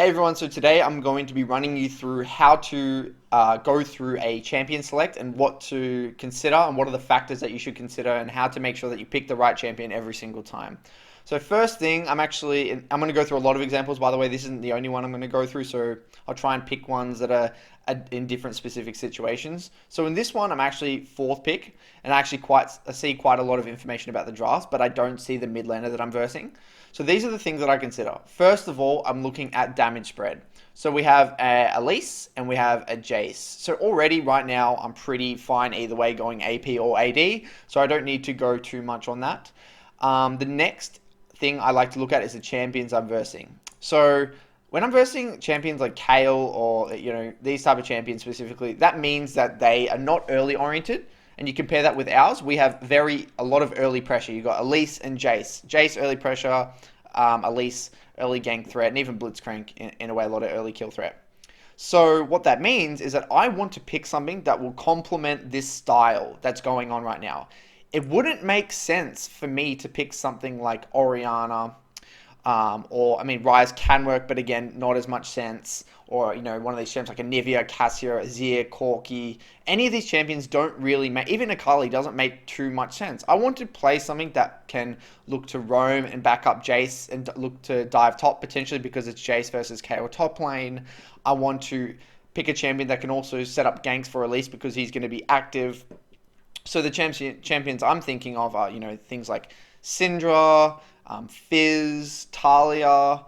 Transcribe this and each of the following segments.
Hey everyone, so today I'm going to be running you through how to go through a champion select and what to consider and what are the factors that you should consider and how to make sure that you pick the right champion every single time. So first thing, I'm going to go through a lot of examples. By the way, this isn't the only one I'm going to go through, so I'll try and pick ones that are in different specific situations. So in this one, I'm actually fourth pick, and I see quite a lot of information about the drafts, but I don't see the mid laner that I'm versing. So these are the things that I consider. First of all, I'm looking at damage spread. So we have a Elise and we have a Jace. So already right now, I'm pretty fine either way going AP or AD. So I don't need to go too much on that. The next thing I like to look at is the champions I'm versing. So when I'm versing champions like Kale or these type of champions specifically, that means that they are not early oriented. And you compare that with ours, we have a lot of early pressure. You got Elise and Jace. Jace early pressure, Elise early gank threat, and even Blitzcrank in a way a lot of early kill threat. So what that means is that I want to pick something that will complement this style that's going on right now. It wouldn't make sense for me to pick something like Orianna, Ryze can work, but again, not as much sense. Or, one of these champions like a Nivea, Cassia, Azir, Corki. Any of these champions don't really make, even Akali doesn't make too much sense. I want to play something that can look to roam and back up Jace and look to dive top potentially because it's Jace versus KO top lane. I want to pick a champion that can also set up ganks for Elise because he's going to be active. So the champions I'm thinking of are, things like Syndra, Fizz, Talia,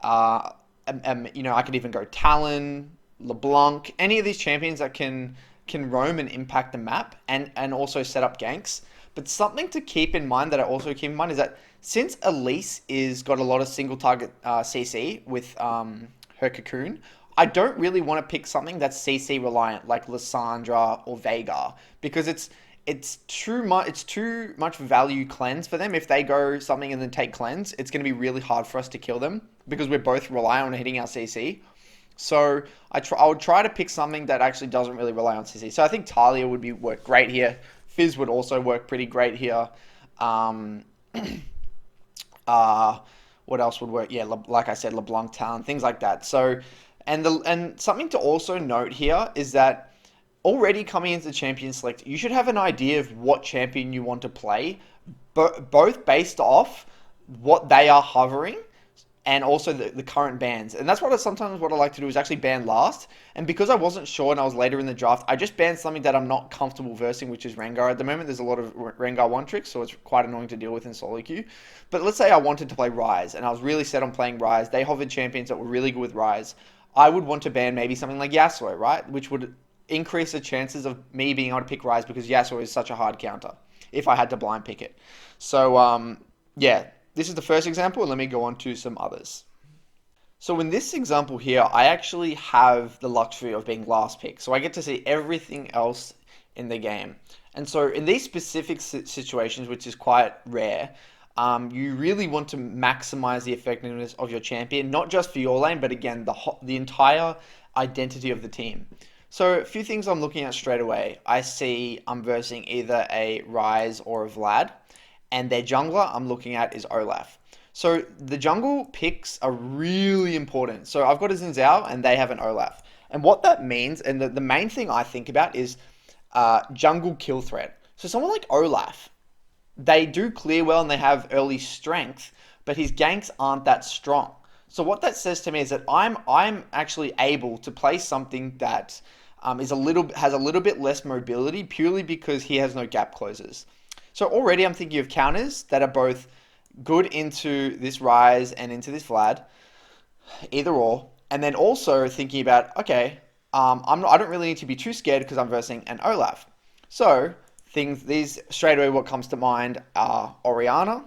I could even go Talon, LeBlanc, any of these champions that can roam and impact the map and also set up ganks. But something to keep in mind that I also keep in mind is that since Elise is got a lot of single target CC with her cocoon, I don't really want to pick something that's CC reliant like Lissandra or Veigar because it's too much value cleanse for them. If they go something and then take cleanse, it's going to be really hard for us to kill them because we're both rely on hitting our CC. So I would try to pick something that actually doesn't really rely on CC. So I think Talia would work great here. Fizz would also work pretty great here. Um, what else would work? Yeah, like I said, LeBlanc, Talon, things like that. So and something to also note here is that already coming into the champion select, you should have an idea of what champion you want to play, both based off what they are hovering and also the current bans. And that's sometimes what I like to do is actually ban last. And because I wasn't sure and I was later in the draft, I just banned something that I'm not comfortable versing, which is Rengar. At the moment, there's a lot of Rengar one tricks, so it's quite annoying to deal with in solo queue. But let's say I wanted to play Ryze and I was really set on playing Ryze. They hovered champions that were really good with Ryze. I would want to ban maybe something like Yasuo, right? Which would increase the chances of me being able to pick Ryze because Yasuo is such a hard counter if I had to blind pick it. So, yeah, this is the first example. Let me go on to some others. So in this example here, I actually have the luxury of being last pick. So I get to see everything else in the game. And so in these specific situations, which is quite rare, you really want to maximize the effectiveness of your champion, not just for your lane, but again, the entire identity of the team. So a few things I'm looking at straight away. I see I'm versing either a Ryze or a Vlad, and their jungler I'm looking at is Olaf. So the jungle picks are really important. So I've got a Xin Zhao and they have an Olaf. And what that means, and the main thing I think about is jungle kill threat. So someone like Olaf, they do clear well and they have early strength, but his ganks aren't that strong. So what that says to me is that I'm actually able to play something that has a little bit less mobility purely because he has no gap closers. So already I'm thinking of counters that are both good into this Ryze and into this Vlad, either or, and then also thinking about okay, I don't really need to be too scared because I'm versing an Olaf. So these straight away what comes to mind are Orianna,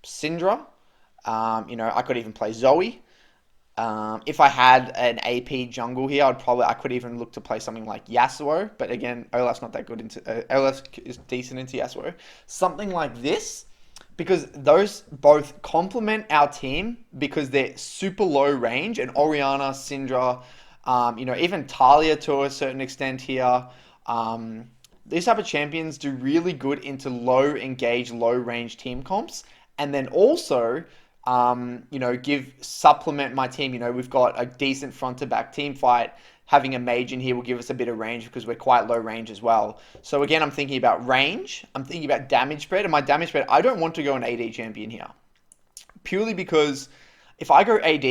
Syndra. I could even play Zoe. If I had an AP jungle here, I could even look to play something like Yasuo. But again, Olaf's not that good Olaf is decent into Yasuo. Something like this, because those both complement our team because they're super low range, and Orianna, Syndra, even Talia to a certain extent here. These type of champions do really good into low engage, low range team comps, and then also supplement my team. We've got a decent front to back team fight. Having a mage in here will give us a bit of range because we're quite low range as well. So again, I'm thinking about range. I'm thinking about damage spread. And my damage spread, I don't want to go an AD champion here. Purely because if I go AD,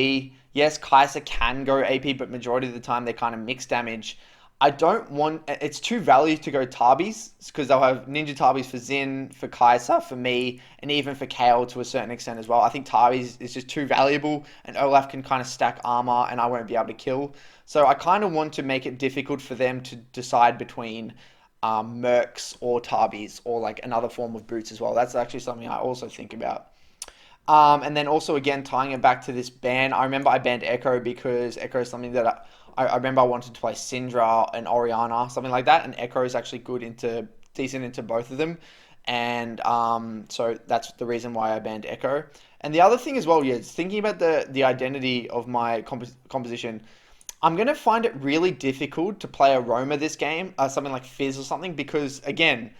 yes, Kai'Sa can go AP, but majority of the time they kind of mix damage. I don't want, it's too value to go Tabis because they'll have Ninja Tabis for Xin, for Kai'Sa, for me, and even for Kayle to a certain extent as well. I think Tabis is just too valuable, and Olaf can kind of stack armor and I won't be able to kill. So I kind of want to make it difficult for them to decide between Mercs or Tabis or like another form of boots as well. That's actually something I also think about. And then also again tying it back to this ban, I remember I banned Echo because Echo is something that I remember I wanted to play Syndra and Orianna, something like that, and Echo is actually decent into both of them, and so that's the reason why I banned Echo. And the other thing as well, yeah, thinking about the identity of my composition, I'm gonna find it really difficult to play a roamer this game, something like Fizz or something, because again,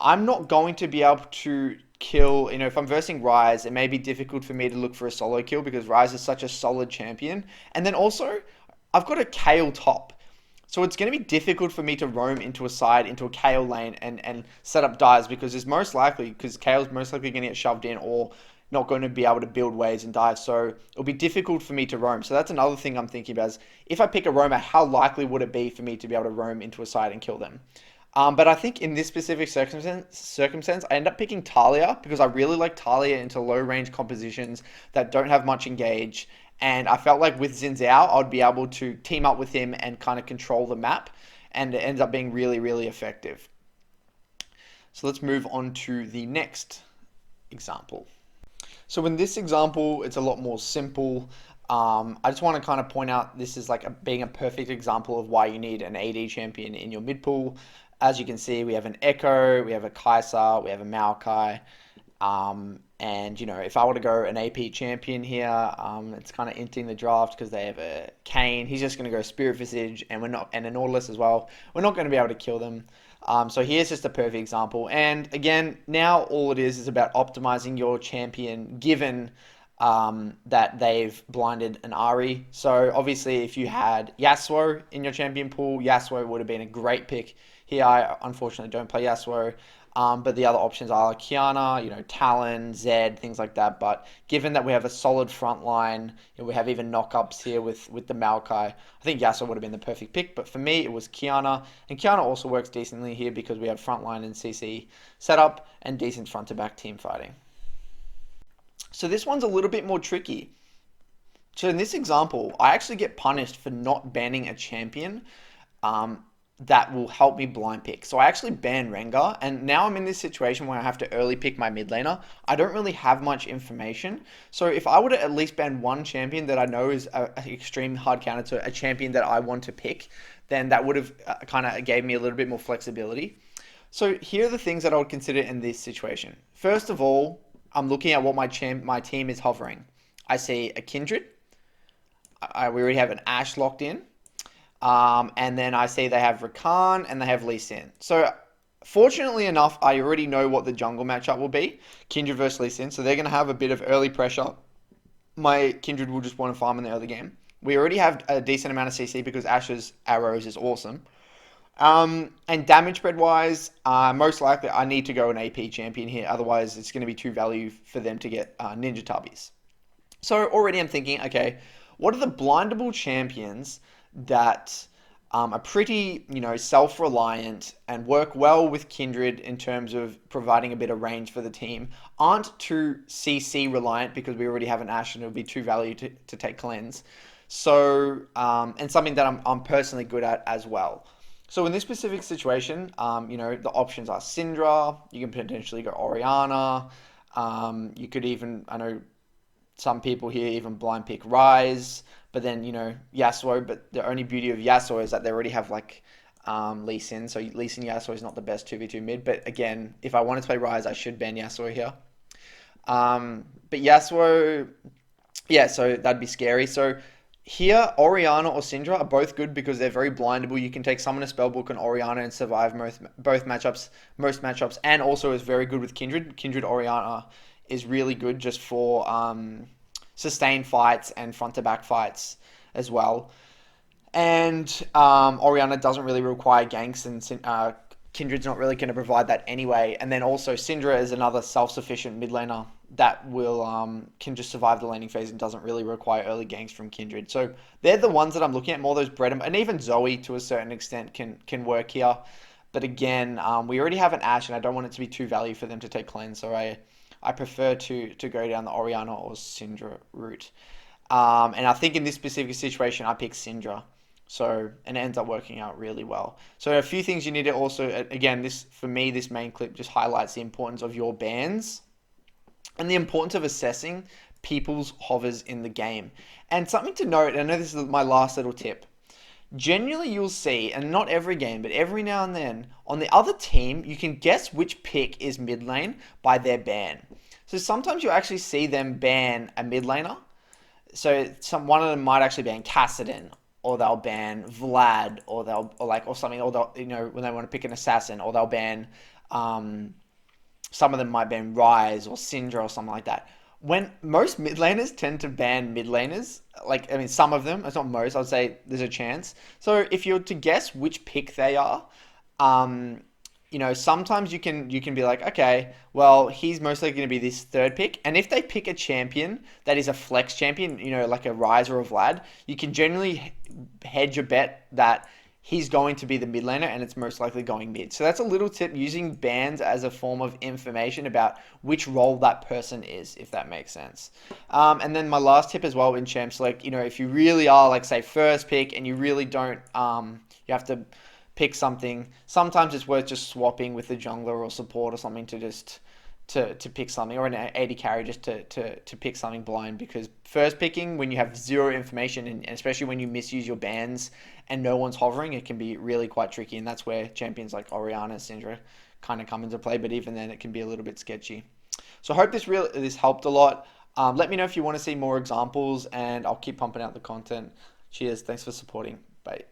I'm not going to be able to kill, if I'm versing Ryze, it may be difficult for me to look for a solo kill because Ryze is such a solid champion. And then also, I've got a Kayle top. So it's going to be difficult for me to roam into a Kayle lane and set up dives because Kayle's most likely going to get shoved in or not going to be able to build waves and dive. So it'll be difficult for me to roam. So that's another thing I'm thinking about is if I pick a roamer, how likely would it be for me to be able to roam into a side and kill them? But I think in this specific circumstance, I end up picking Taliyah because I really like Taliyah into low range compositions that don't have much engage. And I felt like with Xin Zhao, I'd be able to team up with him and kind of control the map. And it ends up being really, really effective. So let's move on to the next example. So in this example, it's a lot more simple. I just want to kind of point out this is like being a perfect example of why you need an AD champion in your mid pool. As you can see, we have an Echo, we have a Kai'Sa, we have a Maokai. And if I were to go an AP champion here, it's kind of emptying the draft because they have a Kayn. He's just going to go Spirit Visage, and a Nautilus as well. We're not going to be able to kill them. So here's just a perfect example. And again, now all it is about optimizing your champion given that they've blinded an Ahri. So obviously, if you had Yasuo in your champion pool, Yasuo would have been a great pick. Here, I unfortunately don't play Yasuo. But the other options are like Qiyana, Talon, Zed, things like that. But given that we have a solid front line, we have even knockups here with the Maokai, I think Yasuo would have been the perfect pick. But for me, it was Qiyana. And Qiyana also works decently here because we have front line and CC setup and decent front to back team fighting. So this one's a little bit more tricky. So in this example, I actually get punished for not banning a champion that will help me blind pick. So I actually ban Rengar, and now I'm in this situation where I have to early pick my mid laner. I don't really have much information. So if I were to at least ban one champion that I know is an extreme hard counter to a champion that I want to pick, then that would have kind of gave me a little bit more flexibility. So here are the things that I would consider in this situation. First of all, I'm looking at what my team is hovering. I see a Kindred. We already have an Ashe locked in. And then I see they have Rakan and they have Lee Sin. So fortunately enough, I already know what the jungle matchup will be. Kindred versus Lee Sin. So they're going to have a bit of early pressure. My Kindred will just want to farm in the early game. We already have a decent amount of CC because Ashe's arrows is awesome. And damage spread wise, most likely I need to go an AP champion here. Otherwise, it's going to be too value for them to get Ninja Tubbies. So already I'm thinking, okay, what are the blindable champions that are pretty, self-reliant and work well with Kindred in terms of providing a bit of range for the team, aren't too CC reliant because we already have an Ashe and it would be too value to take cleanse. So, and something that I'm personally good at as well. So in this specific situation, the options are Syndra, you can potentially go Orianna, you could even, I know some people here even blind pick Ryze, but then, Yasuo, but the only beauty of Yasuo is that they already have Lee Sin, so Lee Sin Yasuo is not the best 2v2 mid, but again, if I wanted to play Ryze, I should ban Yasuo here. But Yasuo, yeah, so that'd be scary. So here, Orianna or Syndra are both good because they're very blindable. You can take Summon a Spellbook on Orianna and survive most matchups, and also is very good with Kindred. Kindred Orianna is really good just for sustained fights and front to back fights as well. And Orianna doesn't really require ganks, and Kindred's not really going to provide that anyway. And then also Syndra is another self-sufficient mid laner that will can just survive the laning phase and doesn't really require early ganks from Kindred. So they're the ones that I'm looking at more. Those bread and even Zoe to a certain extent can work here. But again, we already have an Ashe, and I don't want it to be too value for them to take cleanse. So I prefer to go down the Orianna or Syndra route. And I think in this specific situation, I pick Syndra. So, and it ends up working out really well. So, a few things you need to also, again, this, for me, this main clip just highlights the importance of your bans and the importance of assessing people's hovers in the game. And something to note, and I know this is my last little tip. Generally, you'll see, and not every game, but every now and then, on the other team, you can guess which pick is mid lane by their ban. So sometimes you'll actually see them ban a mid laner. So one of them might actually ban Kassadin, or they'll ban Vlad, or something, or they'll, when they want to pick an assassin, or they'll ban some of them might ban Ryze or Syndra or something like that. When most mid laners tend to ban mid laners, some of them, it's not most, I'd say there's a chance. So if you're to guess which pick they are, sometimes you can be like, okay, well, he's mostly going to be this third pick. And if they pick a champion that is a flex champion, like a Ryze or a Vlad, you can generally hedge a bet that he's going to be the mid laner and it's most likely going mid. So that's a little tip, using bans as a form of information about which role that person is, if that makes sense. And then my last tip as well in champ select, if you really are like say first pick and you really don't, you have to pick something, sometimes it's worth just swapping with the jungler or support or something to just to pick something, or an AD carry just to pick something blind, because first picking when you have zero information, and especially when you misuse your bans and no one's hovering, it can be really quite tricky, and that's where champions like Orianna, Syndra kind of come into play, but even then it can be a little bit sketchy. So I hope this helped a lot. Let me know if you want to see more examples, and I'll keep pumping out the content. Cheers, thanks for supporting. Bye.